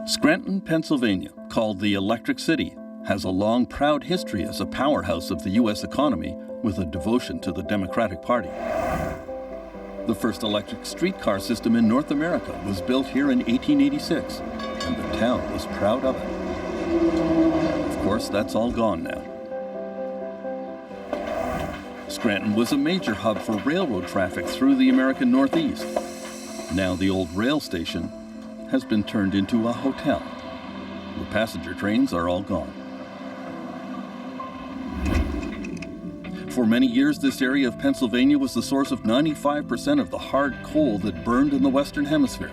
Scranton, Pennsylvania, called the Electric City, has a long, proud history as a powerhouse of the U.S. economy with a devotion to the Democratic Party. The first electric streetcar system in North America was built here in 1886, and the town was proud of it. Of course, that's all gone now. Scranton was a major hub for railroad traffic through the American Northeast. Now the old rail station has been turned into a hotel. The passenger trains are all gone. For many years, this area of Pennsylvania was the source of 95% of the hard coal that burned in the Western Hemisphere.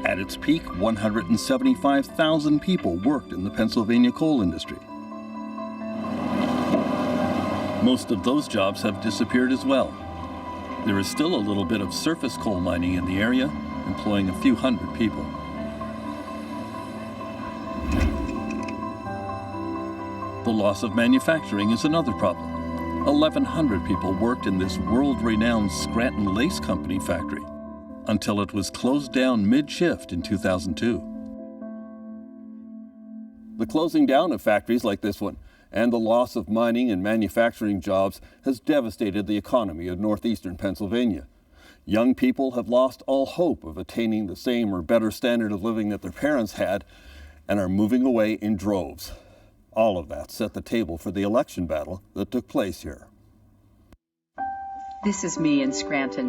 At its peak, 175,000 people worked in the Pennsylvania coal industry. Most of those jobs have disappeared as well. There is still a little bit of surface coal mining in the area, employing a few hundred people. The loss of manufacturing is another problem. 1,100 people worked in this world-renowned Scranton Lace Company factory until it was closed down mid-shift in 2002. The closing down of factories like this one and the loss of mining and manufacturing jobs has devastated the economy of northeastern Pennsylvania. Young people have lost all hope of attaining the same or better standard of living that their parents had and are moving away in droves. All of that set the table for the election battle that took place here. This is me in Scranton,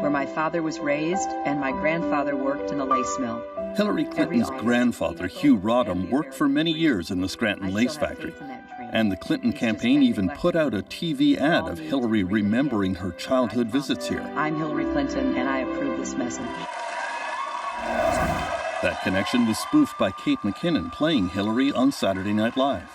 where my father was raised and my grandfather worked in the lace mill. Hillary Clinton's grandfather, Hugh Rodham, worked for many years in the Scranton Lace Factory. And the Clinton campaign even put out a TV ad of Hillary remembering her childhood visits here. I'm Hillary Clinton, and I approve this message. That connection was spoofed by Kate McKinnon playing Hillary on Saturday Night Live.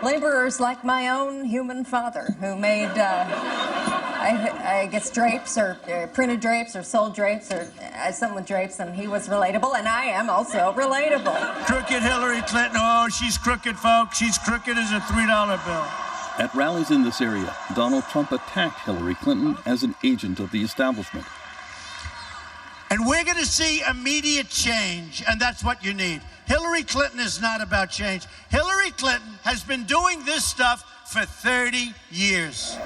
Laborers like my own human father who made, I guess, drapes or printed drapes or sold drapes or something with drapes, and he was relatable, and I am also relatable. Crooked Hillary Clinton, oh, she's crooked, folks. She's crooked as a $3 bill. At rallies in this area, Donald Trump attacked Hillary Clinton as an agent of the establishment. And we're going to see immediate change, and that's what you need. Hillary Clinton is not about change. Hillary Clinton has been doing this stuff for 30 years.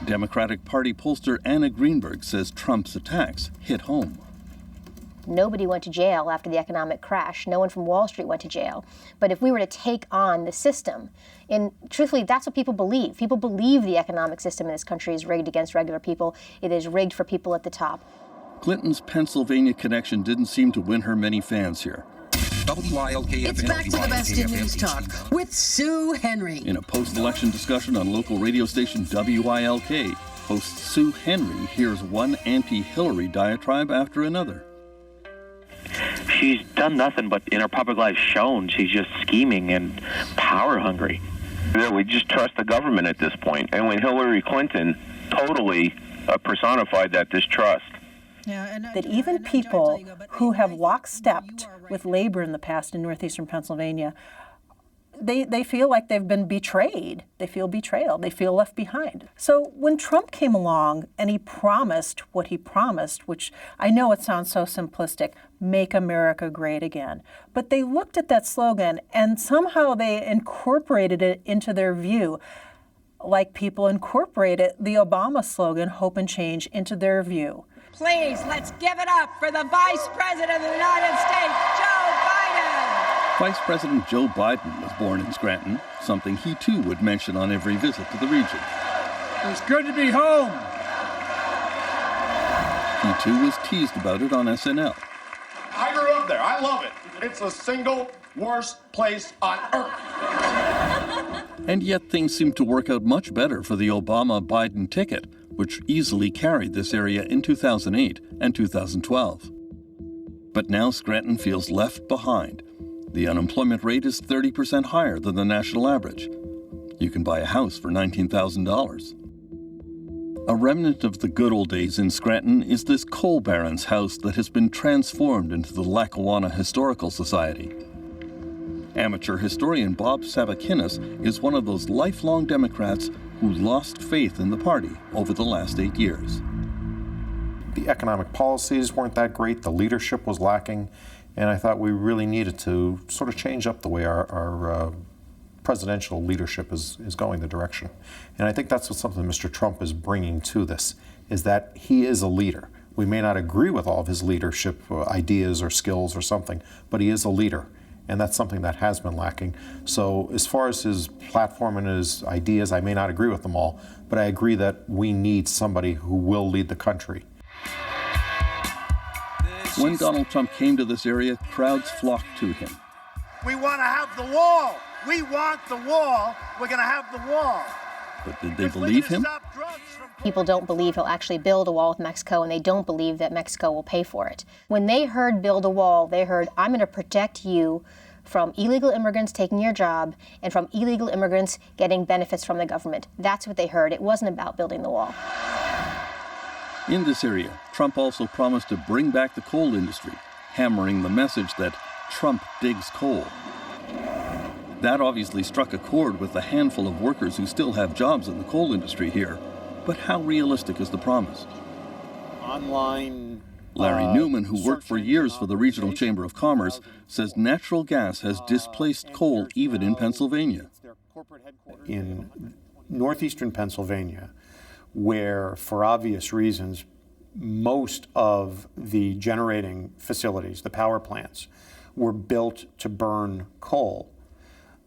Democratic Party pollster Anna Greenberg says Trump's attacks hit home. Nobody went to jail after the economic crash. No one from Wall Street went to jail. But if we were to take on the system, and truthfully, that's what people believe. People believe the economic system in this country is rigged against regular people. It is rigged for people at the top. Clinton's Pennsylvania connection didn't seem to win her many fans here. It's back to the best in news talk with Sue Henry. In a post-election discussion on local radio station WILK, host Sue Henry hears one anti-Hillary diatribe after another. She's done nothing but in her public life shown she's just scheming and power hungry. We just trust the government at this point. And when Hillary Clinton totally personified that distrust. That even people who have lockstepped with labor in the past in northeastern Pennsylvania, they feel like they've been betrayed. They feel betrayal. They feel left behind. So when Trump came along and he promised what he promised, which I know it sounds so simplistic, make America great again, but they looked at that slogan and somehow they incorporated it into their view, like people incorporated the Obama slogan, hope and change, into their view. Please, let's give it up for the Vice President of the United States, Joe Biden. Vice President Joe Biden was born in Scranton, something he too would mention on every visit to the region. It's good to be home. He too was teased about it on SNL. I grew up there. I love it. It's the single worst place on earth. And yet things seemed to work out much better for the Obama-Biden ticket, which easily carried this area in 2008 and 2012. But now Scranton feels left behind. The unemployment rate is 30% higher than the national average. You can buy a house for $19,000. A remnant of the good old days in Scranton is this coal baron's house that has been transformed into the Lackawanna Historical Society. Amateur historian Bob Sabakinis is one of those lifelong Democrats who lost faith in the party over the last 8 years. the economic policies weren't that great, the leadership was lacking, and I thought we really needed to sort of change up the way our presidential leadership is going, the direction. And I think that's what something Mr. Trump is bringing to this, is that he is a leader. We may not agree with all of his leadership ideas or skills or something, but he is a leader. And that's something that has been lacking. So as far as his platform and his ideas, I may not agree with them all, but I agree that we need somebody who will lead the country. When Donald Trump came to this area, crowds flocked to him. We want to have the wall. We want the wall. We're going to have the wall. But did they believe him? People don't believe he'll actually build a wall with Mexico, and they don't believe that Mexico will pay for it. When they heard build a wall, they heard, I'm going to protect you from illegal immigrants taking your job and from illegal immigrants getting benefits from the government. That's what they heard. It wasn't about building the wall. In this area, Trump also promised to bring back the coal industry, hammering the message that Trump digs coal. That obviously struck a chord with the handful of workers who still have jobs in the coal industry here. But how realistic is the promise? Online. Larry Newman, who worked for years for the Regional Chamber of Commerce, says natural gas has displaced coal even in Pennsylvania. In northeastern Pennsylvania, where, for obvious reasons, most of the generating facilities, the power plants, were built to burn coal,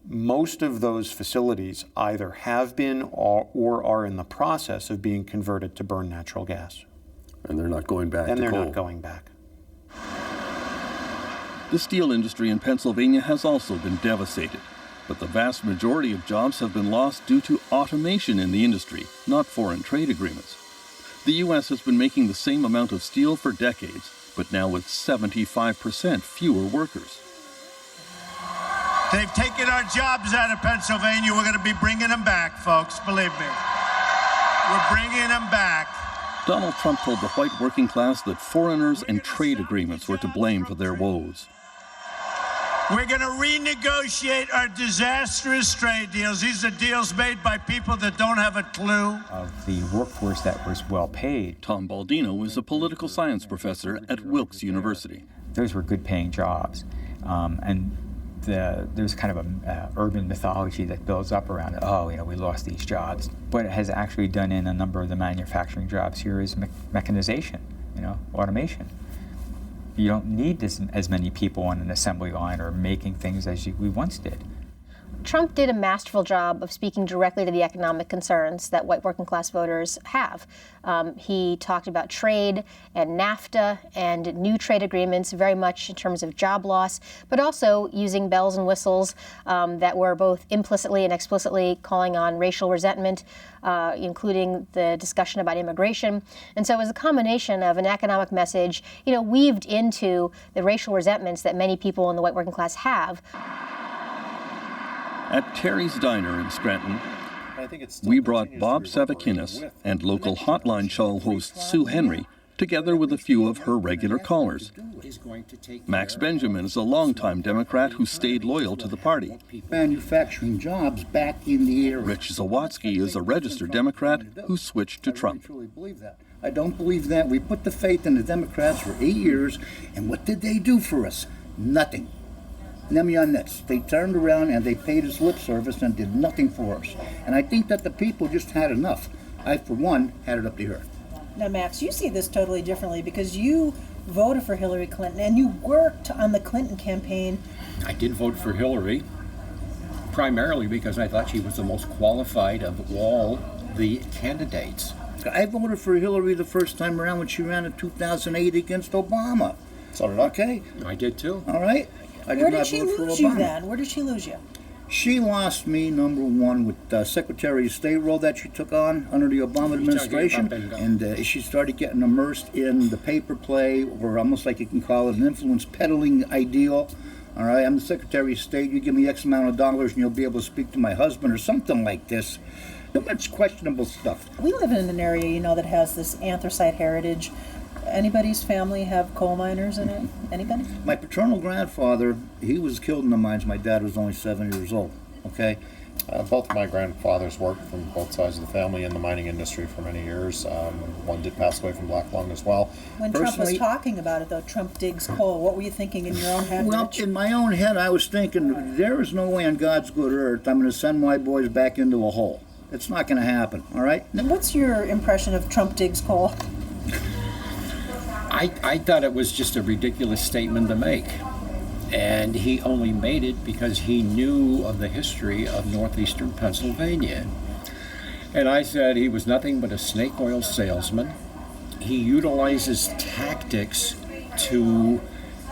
most of those facilities either have been or are in the process of being converted to burn natural gas. And they're not going back to coal. And they're not going back. The steel industry in Pennsylvania has also been devastated, but the vast majority of jobs have been lost due to automation in the industry, not foreign trade agreements. The U.S. has been making the same amount of steel for decades, but now with 75% fewer workers. They've taken our jobs out of Pennsylvania. We're going to be bringing them back, folks. Believe me. We're bringing them back. Donald Trump told the white working class that foreigners and trade agreements were to blame for their woes. We're going to renegotiate our disastrous trade deals. These are deals made by people that don't have a clue. Of the workforce that was well paid. Tom Baldino is a political science professor at Wilkes University. Those were good paying jobs. And there's kind of a urban mythology that builds up around it. Oh, we lost these jobs. What it has actually done in a number of the manufacturing jobs here is mechanization, automation. You don't need as many people on an assembly line or making things as we once did. Trump did a masterful job of speaking directly to the economic concerns that white working class voters have. He talked about trade and NAFTA and new trade agreements very much in terms of job loss, but also using bells and whistles that were both implicitly and explicitly calling on racial resentment, including the discussion about immigration. And so it was a combination of an economic message, weaved into the racial resentments that many people in the white working class have. At Terry's Diner in Scranton, we brought Bob Savakinis and local Hotline show host Sue Henry together with a few of her regular callers. Max Benjamin is a longtime Democrat who stayed loyal to the party. Manufacturing jobs back in the area. Rich Zawatsky is a registered Democrat who switched to Trump. I don't believe that. We put the faith in the Democrats for 8 years, and what did they do for us? Nothing. Nemionets. They turned around and they paid us lip service and did nothing for us. And I think that the people just had enough. I, for one, had it up to here. Now, Max, you see this totally differently because you voted for Hillary Clinton and you worked on the Clinton campaign. I did vote for Hillary primarily because I thought she was the most qualified of all the candidates. I voted for Hillary the first time around when she ran in 2008 against Obama. So did I. Okay? I did too. All right. Where did she lose you then? Where did she lose you? She lost me, number one, with Secretary of State role that she took on under the Obama administration. And she started getting immersed in the paper play, or almost like you can call it an influence peddling ideal. All right, I'm the Secretary of State. You give me X amount of dollars and you'll be able to speak to my husband or something like this. Too much questionable stuff. We live in an area, that has this anthracite heritage. Anybody's family have coal miners in it? Anybody? My paternal grandfather, he was killed in the mines. My dad was only 7 years old, okay? Both of my grandfathers worked from both sides of the family in the mining industry for many years. One did pass away from black lung as well. When Trump was talking about it, though, Trump digs coal, what were you thinking in your own head? Well, Rich? in my own head, I was thinking, there is no way on God's good earth I'm going to send my boys back into a hole. It's not going to happen, all right? What's your impression of Trump digs coal? I thought it was just a ridiculous statement to make. And he only made it because he knew of the history of northeastern Pennsylvania. And I said he was nothing but a snake oil salesman. He utilizes tactics to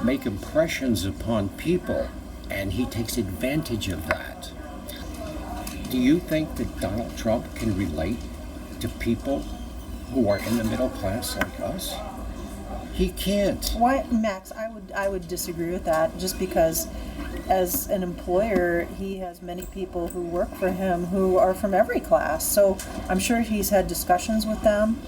make impressions upon people, and he takes advantage of that. Do you think that Donald Trump can relate to people who are in the middle class like us? He can't. Why, Max? I would disagree with that. Just because, as an employer, he has many people who work for him who are from every class. So I'm sure he's had discussions with them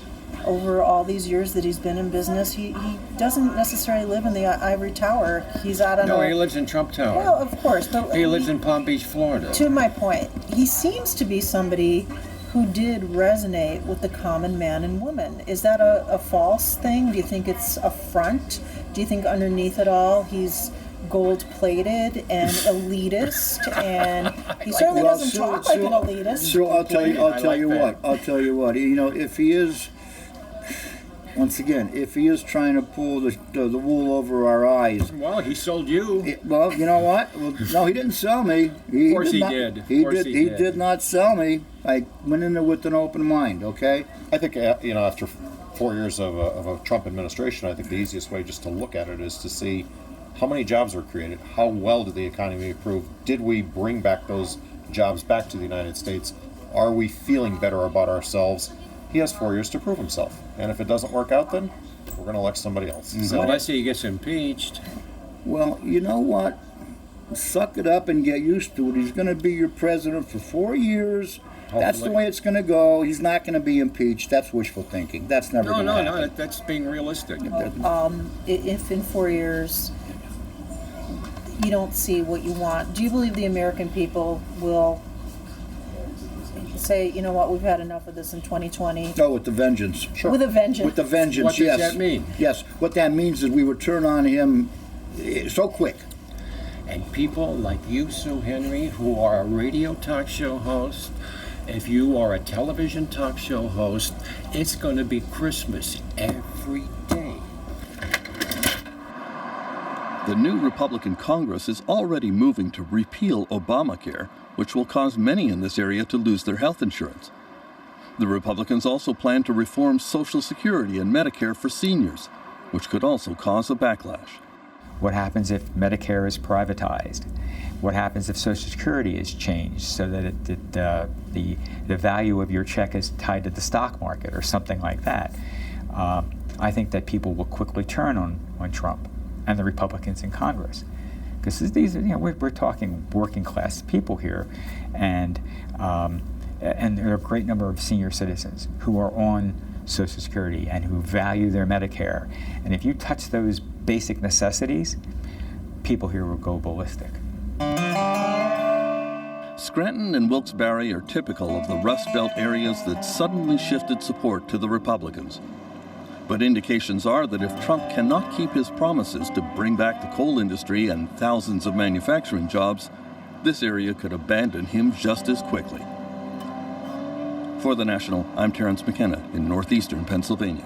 over all these years that he's been in business. He doesn't necessarily live in the ivory tower. He's out on. No, he lives in Trump Tower. Well, of course, but he lives in Palm Beach, Florida. To my point, he seems to be somebody who did resonate with the common man and woman. Is that a false thing? Do you think it's a front? Do you think underneath it all he's gold-plated and elitist, and he certainly doesn't talk like an elitist? So I'll tell you what. You know, if he is, once again, if he is trying to pull the wool over our eyes. Well, he sold you. Well, you know what? Well, no, he didn't sell me. Of course he did. He did not sell me. I went in there with an open mind, okay? I think, after 4 years of a Trump administration, I think the easiest way just to look at it is to see how many jobs were created, how well did the economy improve, did we bring back those jobs back to the United States, are we feeling better about ourselves? He has 4 years to prove himself, and if it doesn't work out, then we're going to elect somebody else. Mm-hmm. So unless he gets impeached. Well, you know what? Suck it up and get used to it. He's going to be your president for 4 years. Hopefully. That's the way it's going to go. He's not going to be impeached. That's wishful thinking. That's never going to happen. No, that's being realistic. If in 4 years you don't see what you want, do you believe the American people will say, you know what, we've had enough of this in 2020? No, with the vengeance. Sure. With a vengeance. With the vengeance, what yes. What does that mean? Yes, what that means is we would turn on him so quick. And people like you, Sue Henry, who are a radio talk show host, if you are a television talk show host, it's going to be Christmas every day. The new Republican Congress is already moving to repeal Obamacare, which will cause many in this area to lose their health insurance. The Republicans also plan to reform Social Security and Medicare for seniors, which could also cause a backlash. What happens if Medicare is privatized? What happens if Social Security is changed so that the value of your check is tied to the stock market or something like that? I think that people will quickly turn on Trump and the Republicans in Congress, because these we're talking working class people here, and there are a great number of senior citizens who are on Social Security and who value their Medicare. And if you touch those basic necessities, people here will go ballistic. Scranton and Wilkes-Barre are typical of the Rust Belt areas that suddenly shifted support to the Republicans. But indications are that if Trump cannot keep his promises to bring back the coal industry and thousands of manufacturing jobs, this area could abandon him just as quickly. For The National, I'm Terrence McKenna in northeastern Pennsylvania.